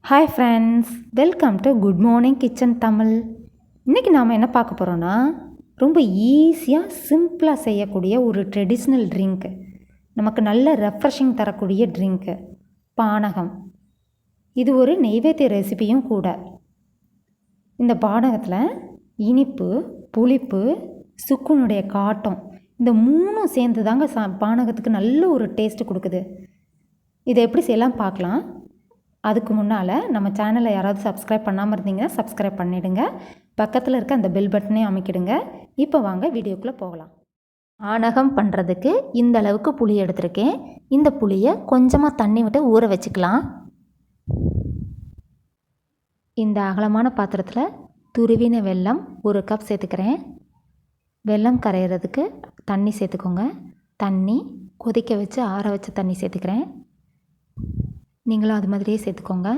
Hi friends, welcome to good morning kitchen Tamil. இன்றைக்கி நாம் என்ன பார்க்க போகிறோன்னா, ரொம்ப ஈஸியாக சிம்பிளாக செய்யக்கூடிய ஒரு ட்ரெடிஷ்னல் ட்ரிங்க்கு, நமக்கு நல்ல ரெஃப்ரெஷிங் தரக்கூடிய ட்ரிங்க்கு, பானகம். இது ஒரு நெய்வேத்திய ரெசிபியும் கூட. இந்த பானகத்தில் இனிப்பு, புளிப்பு, சுக்குனுடைய காட்டம், இந்த மூணும் சேர்ந்து தாங்க பானகத்துக்கு நல்ல ஒரு டேஸ்ட்டு கொடுக்குது. இதை எப்படி செய்யலாம் பார்க்கலாம். அதுக்கு முன்னால் நம்ம சேனலை யாராவது சப்ஸ்கிரைப் பண்ணாமல் இருந்தீங்கன்னா சப்ஸ்கிரைப் பண்ணிவிடுங்க. பக்கத்தில் இருக்க அந்த பெல் பட்டனையும் அமைக்கிடுங்க. இப்போ வாங்க வீடியோக்குள்ளே போகலாம். பானகம் பண்ணுறதுக்கு இந்த அளவுக்கு புளி எடுத்திருக்கேன். இந்த புளியை கொஞ்சமாக தண்ணி விட்டு ஊற வச்சுக்கலாம். இந்த அகலமான பாத்திரத்தில் துருவின வெல்லம் 1 கப் சேர்த்துக்கிறேன். வெல்லம் கரையிறதுக்கு தண்ணி சேர்த்துக்கோங்க. தண்ணி கொதிக்க வச்சு ஆற வச்ச தண்ணி சேர்த்துக்கிறேன். நீங்களும் அது மாதிரியே சேர்த்துக்கோங்க.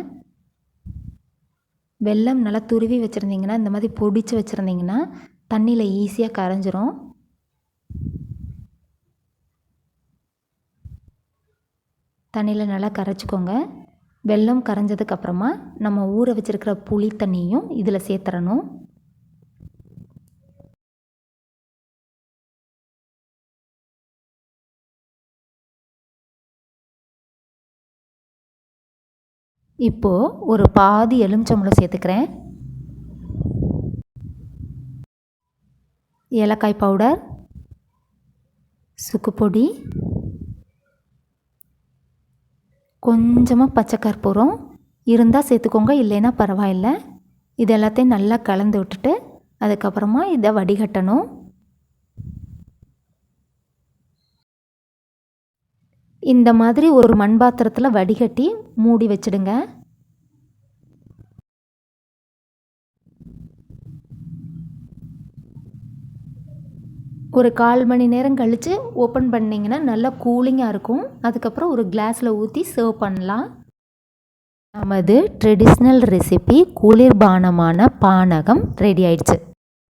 வெல்லம் நல்லா துருவி வச்சுருந்தீங்கன்னா, இந்த மாதிரி பொடிச்சு வச்சுருந்தீங்கன்னா தண்ணியில் ஈஸியாக கரைஞ்சிரும். தண்ணியில் நல்லா கரைச்சிக்கோங்க. வெல்லம் கரைஞ்சதுக்கப்புறமா நம்ம ஊற வச்சுருக்கிற புளி தண்ணியும் இதில் சேர்த்துறணும். இப்போது ஒரு பாதி எலுமிச்சம்பழம் சேர்த்துக்கிறேன். ஏலக்காய் பவுடர், சுக்கு பொடி, கொஞ்சமாக பச்சை கற்பூரம் இருந்தால் சேர்த்துக்கோங்க, இல்லைன்னா பரவாயில்லை. இது எல்லாத்தையும் நல்லா கலந்து விட்டுட்டு அதுக்கப்புறமா இதை வடிகட்டணும். இந்த மாதிரி ஒரு மண் பாத்திரத்தில் வடிகட்டி மூடி வச்சிடுங்க. ஒரு 1/4 மணி நேரம் கழித்து ஓப்பன் பண்ணிங்கன்னா நல்லா கூலிங்காக இருக்கும். அதுக்கப்புறம் ஒரு கிளாஸில் ஊற்றி சர்வ் பண்ணலாம். நமது ட்ரெடிஷ்னல் ரெசிபி குளிர்பானமான பானகம் ரெடி ஆயிடுச்சு.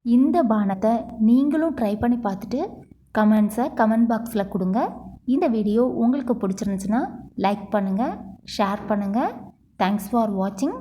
இந்த பானத்தை நீங்களும் ட்ரை பண்ணி பார்த்துட்டு கமெண்ட்ஸை கமெண்ட் பாக்ஸில் கொடுங்க. இந்த வீடியோ உங்களுக்கு பிடிச்சிருந்துச்சுன்னா லைக் பண்ணுங்கள், ஷேர் பண்ணுங்கள். தேங்க்ஸ் ஃபார் வாட்சிங்.